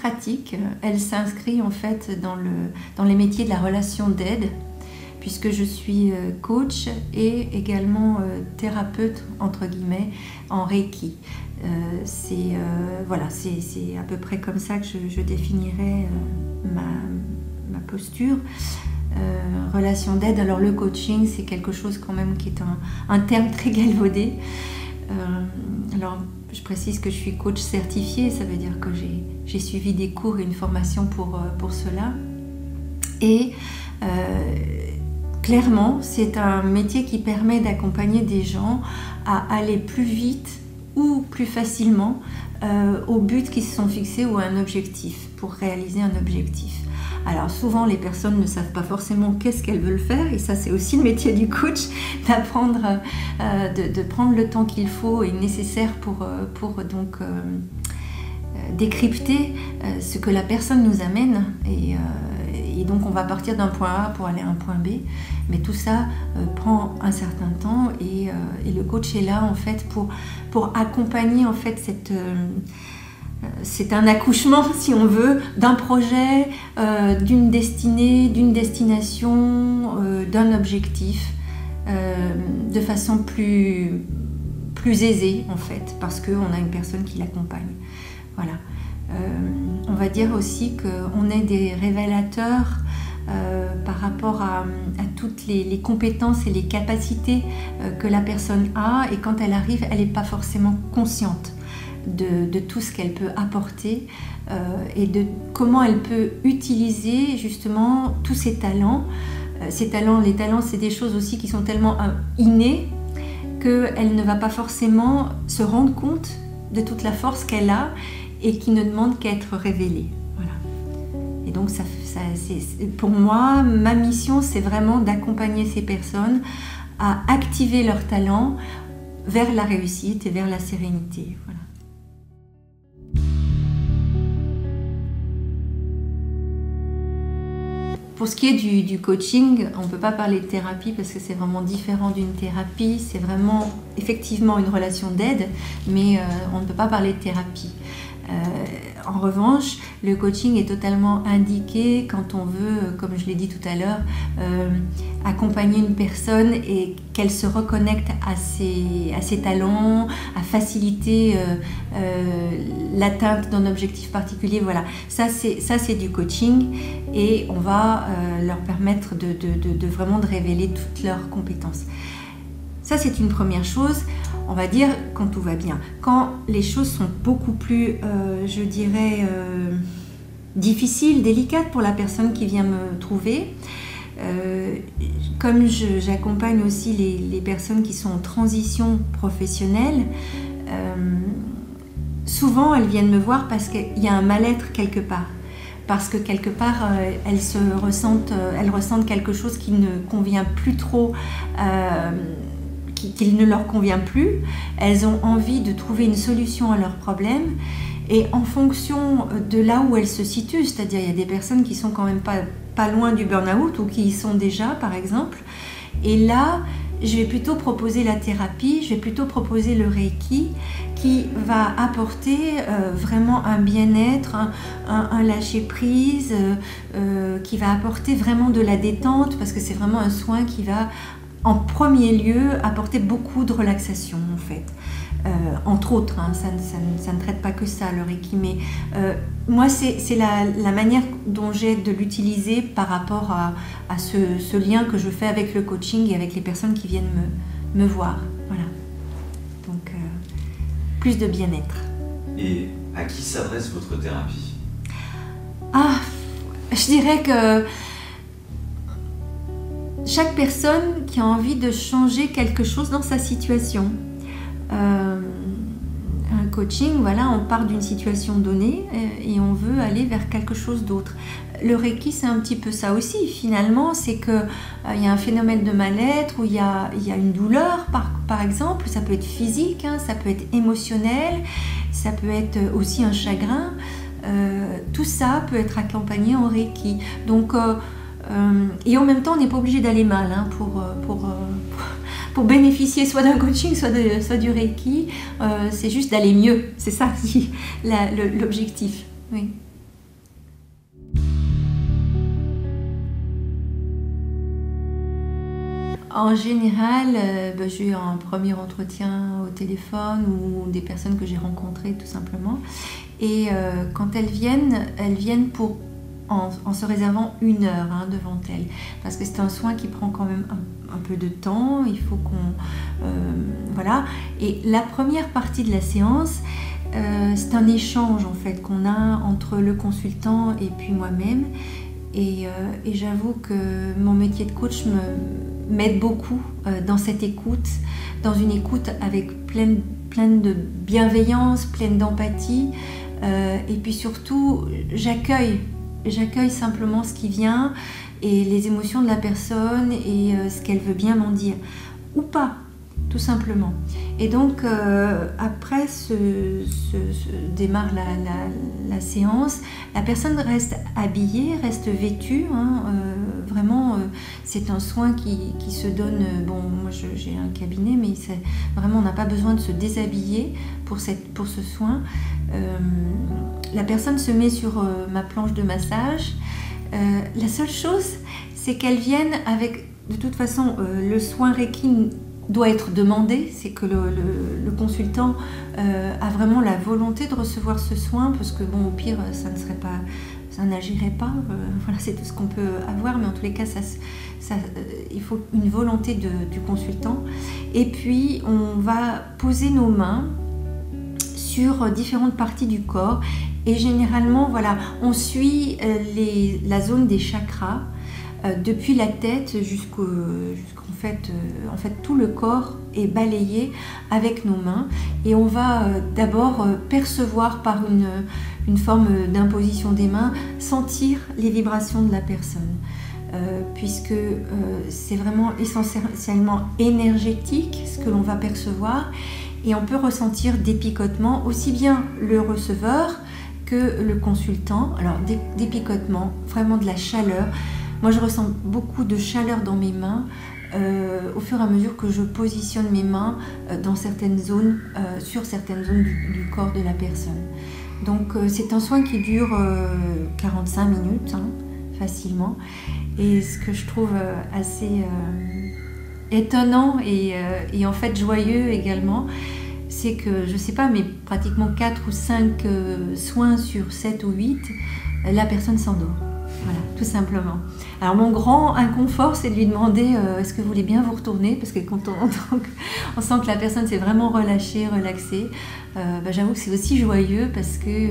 pratique. Elle s'inscrit en fait dans les métiers de la relation d'aide, puisque je suis coach et également thérapeute, entre guillemets, en Reiki. Voilà, c'est à peu près comme ça que je définirais ma posture. Relation d'aide, alors le coaching, c'est quelque chose quand même qui est un terme très galvaudé. Alors, je précise que je suis coach certifiée, ça veut dire que j'ai suivi des cours et une formation pour cela. Et clairement, c'est un métier qui permet d'accompagner des gens à aller plus vite ou plus facilement au but qu'ils se sont fixés ou à un objectif, pour réaliser un objectif. Alors souvent les personnes ne savent pas forcément qu'est-ce qu'elles veulent faire, et ça c'est aussi le métier du coach, d'apprendre, de prendre le temps qu'il faut et nécessaire pour donc décrypter ce que la personne nous amène, et donc on va partir d'un point A pour aller à un point B, mais tout ça prend un certain temps, et le coach est là en fait pour accompagner en fait c'est un accouchement, si on veut, d'un projet, d'une destinée, d'une destination, d'un objectif, de façon plus aisée, en fait, parce qu'on a une personne qui l'accompagne. Voilà. On va dire aussi qu'on est des révélateurs par rapport à toutes les compétences et les capacités que la personne a, et quand elle arrive, elle n'est pas forcément consciente de tout ce qu'elle peut apporter et de comment elle peut utiliser justement tous ses talents. Les talents, c'est des choses aussi qui sont tellement innées qu'elle ne va pas forcément se rendre compte de toute la force qu'elle a et qui ne demande qu'à être révélée. Voilà. Et donc pour moi, ma mission, c'est vraiment d'accompagner ces personnes à activer leurs talents vers la réussite et vers la sérénité. Voilà. Pour ce qui est du coaching, on ne peut pas parler de thérapie parce que c'est vraiment différent d'une thérapie. C'est vraiment effectivement une relation d'aide, mais on ne peut pas parler de thérapie. En revanche, le coaching est totalement indiqué quand on veut, comme je l'ai dit tout à l'heure, accompagner une personne et qu'elle se reconnecte à ses talents, à faciliter l'atteinte d'un objectif particulier. Voilà, ça c'est du coaching, et on va leur permettre de vraiment de révéler toutes leurs compétences. Ça, c'est une première chose, on va dire, quand tout va bien. Quand les choses sont beaucoup plus, je dirais, difficiles, délicates pour la personne qui vient me trouver, comme j'accompagne aussi les personnes qui sont en transition professionnelle, souvent elles viennent me voir parce qu'il y a un mal-être quelque part. Parce que quelque part, elles ressentent quelque chose qui ne convient plus trop, qui ne leur convient plus. Elles ont envie de trouver une solution à leurs problèmes, et en fonction de là où elles se situent, c'est-à-dire il y a des personnes qui sont quand même pas loin du burn-out ou qui y sont déjà par exemple, et là je vais plutôt proposer la thérapie, je vais plutôt proposer le Reiki qui va apporter vraiment un bien-être, un lâcher-prise, qui va apporter vraiment de la détente, parce que c'est vraiment un soin qui va en premier lieu apporter beaucoup de relaxation en fait. Entre autres, hein, ça ne traite pas que ça le Reiki, mais moi c'est la manière dont j'ai de l'utiliser par rapport à ce lien que je fais avec le coaching et avec les personnes qui viennent me voir. Voilà. Donc plus de bien-être. Et à qui s'adresse votre thérapie? Je dirais que chaque personne qui a envie de changer quelque chose dans sa situation. Un coaching, voilà, on part d'une situation donnée et on veut aller vers quelque chose d'autre. Le Reiki, c'est un petit peu ça aussi, finalement, c'est qu'il y a un phénomène de mal-être, où il y a une douleur, par exemple, ça peut être physique, hein, ça peut être émotionnel, ça peut être aussi un chagrin. Tout ça peut être accompagné en Reiki. Donc, et en même temps, on n'est pas obligé d'aller mal hein, pour bénéficier soit d'un coaching, soit du Reiki. C'est juste d'aller mieux, c'est ça l'objectif. Oui. En général, j'ai eu un premier entretien au téléphone ou des personnes que j'ai rencontrées tout simplement. Et quand elles viennent en se réservant 1 heure devant elles. Parce que c'est un soin qui prend quand même un peu de temps, il faut qu'on... voilà. Et la première partie de la séance, c'est un échange en fait qu'on a entre le consultant et puis moi-même. Et j'avoue que mon métier de coach m'aide beaucoup dans cette écoute, dans une écoute avec pleine de bienveillance, pleine d'empathie. Et puis surtout, j'accueille simplement ce qui vient et les émotions de la personne et ce qu'elle veut bien m'en dire. Ou pas, tout simplement. Et donc, après démarre la séance. La personne reste habillée, reste vêtue. Vraiment, c'est un soin qui se donne... Bon, moi, j'ai un cabinet, mais vraiment, on n'a pas besoin de se déshabiller pour ce soin. La personne se met sur ma planche de massage. La seule chose, c'est qu'elle vienne avec... De toute façon, le soin Reiki doit être demandé, c'est que le consultant a vraiment la volonté de recevoir ce soin, parce que bon, au pire, ça n'agirait pas. Voilà, c'est tout ce qu'on peut avoir, mais en tous les cas, il faut une volonté du consultant. Et puis, on va poser nos mains sur différentes parties du corps, et généralement, voilà, on suit la zone des chakras. Depuis la tête jusqu'en fait, tout le corps est balayé avec nos mains et on va d'abord percevoir par une forme d'imposition des mains, sentir les vibrations de la personne. Puisque c'est vraiment essentiellement énergétique ce que l'on va percevoir et on peut ressentir des picotements, aussi bien le receveur que le consultant. Alors des picotements, vraiment de la chaleur. Moi, je ressens beaucoup de chaleur dans mes mains au fur et à mesure que je positionne mes mains dans certaines zones, sur certaines zones du corps de la personne. Donc, c'est un soin qui dure 45 minutes, facilement. Et ce que je trouve assez étonnant et en fait joyeux également, c'est que, je ne sais pas, mais pratiquement 4 ou 5 soins sur 7 ou 8, la personne s'endort. Voilà, tout simplement. Alors mon grand inconfort, c'est de lui demander est-ce que vous voulez bien vous retourner, parce que quand on sent que la personne s'est vraiment relâchée, relaxée, j'avoue que c'est aussi joyeux parce que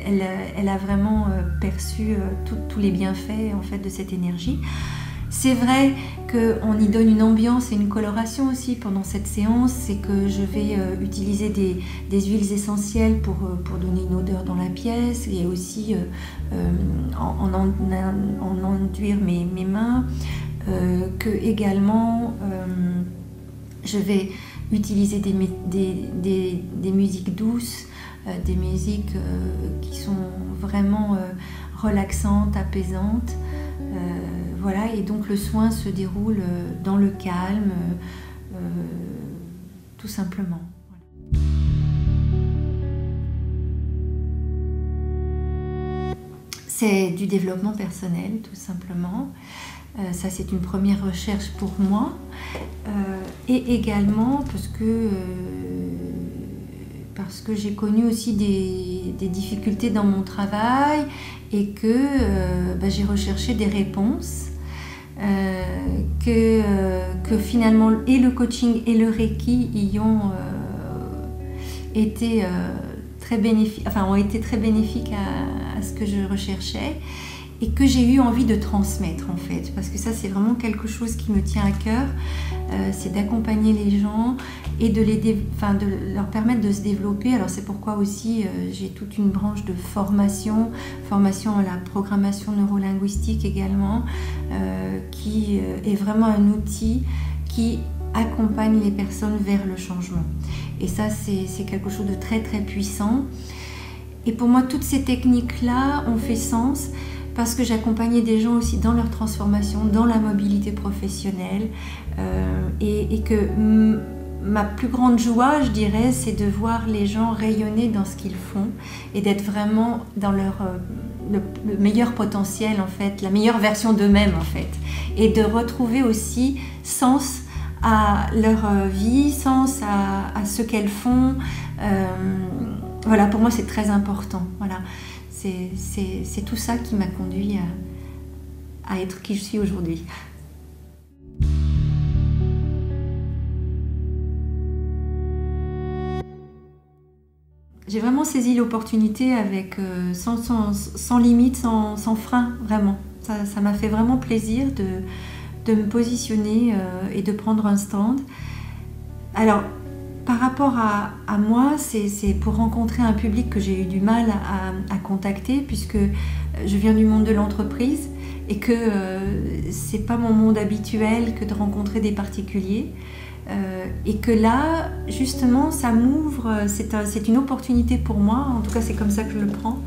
elle a vraiment perçu tous les bienfaits en fait de cette énergie. C'est vrai qu'on y donne une ambiance et une coloration aussi pendant cette séance, c'est que je vais utiliser des huiles essentielles pour donner une odeur dans la pièce et aussi en enduire mes mains, que également je vais utiliser des musiques douces, des musiques qui sont vraiment relaxantes, apaisantes. Voilà, et donc le soin se déroule dans le calme, tout simplement. C'est du développement personnel, tout simplement. Ça, c'est une première recherche pour moi. Et également parce que j'ai connu aussi des difficultés dans mon travail et que j'ai recherché des réponses. Que finalement et le coaching et le Reiki y ont été très bénéfiques, ont été très bénéfiques à ce que je recherchais et que j'ai eu envie de transmettre en fait, parce que ça c'est vraiment quelque chose qui me tient à cœur, c'est d'accompagner les gens et de leur permettre de se développer. Alors c'est pourquoi aussi j'ai toute une branche de formation à la programmation neurolinguistique également, qui est vraiment un outil qui accompagne les personnes vers le changement. Et ça c'est quelque chose de très très puissant. Et pour moi toutes ces techniques-là ont fait sens, parce que j'accompagnais des gens aussi dans leur transformation, dans la mobilité professionnelle, et que ma plus grande joie, je dirais, c'est de voir les gens rayonner dans ce qu'ils font et d'être vraiment dans le meilleur potentiel en fait, la meilleure version d'eux-mêmes en fait, et de retrouver aussi sens à leur vie, sens à ce qu'elles font. Voilà, pour moi c'est très important. Voilà, c'est tout ça qui m'a conduit à être qui je suis aujourd'hui. J'ai vraiment saisi l'opportunité avec sans limite, sans frein, vraiment. Ça m'a fait vraiment plaisir de me positionner et de prendre un stand. Alors, par rapport à moi, c'est pour rencontrer un public que j'ai eu du mal à contacter, puisque je viens du monde de l'entreprise et que c'est pas mon monde habituel que de rencontrer des particuliers. Et que là, justement, ça m'ouvre, c'est une opportunité pour moi, en tout cas c'est comme ça que je le prends,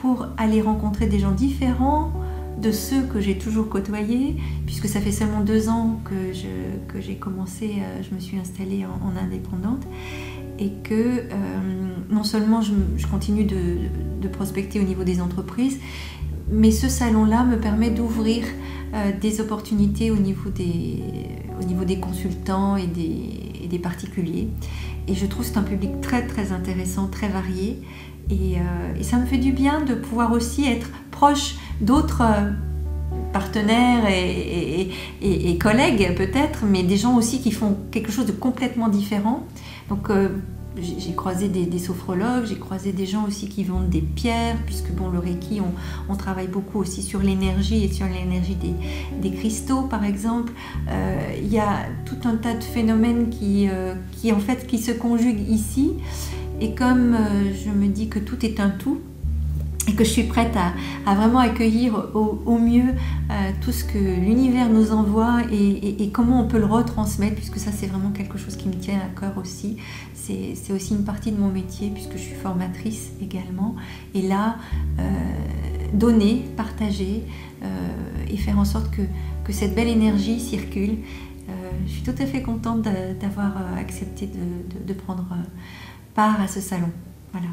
pour aller rencontrer des gens différents de ceux que j'ai toujours côtoyés, puisque ça fait seulement 2 ans que j'ai commencé, je me suis installée en indépendante, et que non seulement je continue de prospecter au niveau des entreprises, mais ce salon-là me permet d'ouvrir des opportunités au niveau des consultants et des particuliers. Et je trouve que c'est un public très très intéressant, très varié. Et ça me fait du bien de pouvoir aussi être proche d'autres partenaires et collègues peut-être, mais des gens aussi qui font quelque chose de complètement différent. Donc j'ai croisé des sophrologues, j'ai croisé des gens aussi qui vendent des pierres, puisque bon, le Reiki, on travaille beaucoup aussi sur l'énergie et sur l'énergie des cristaux par exemple. Il y a tout un tas de phénomènes qui se conjuguent ici, et comme je me dis que tout est un tout, et que je suis prête à vraiment accueillir au mieux tout ce que l'univers nous envoie et comment on peut le retransmettre, puisque ça c'est vraiment quelque chose qui me tient à cœur aussi. C'est aussi une partie de mon métier, puisque je suis formatrice également. Et là, donner, partager et faire en sorte que cette belle énergie circule. Je suis tout à fait contente d'avoir accepté de prendre part à ce salon. Voilà.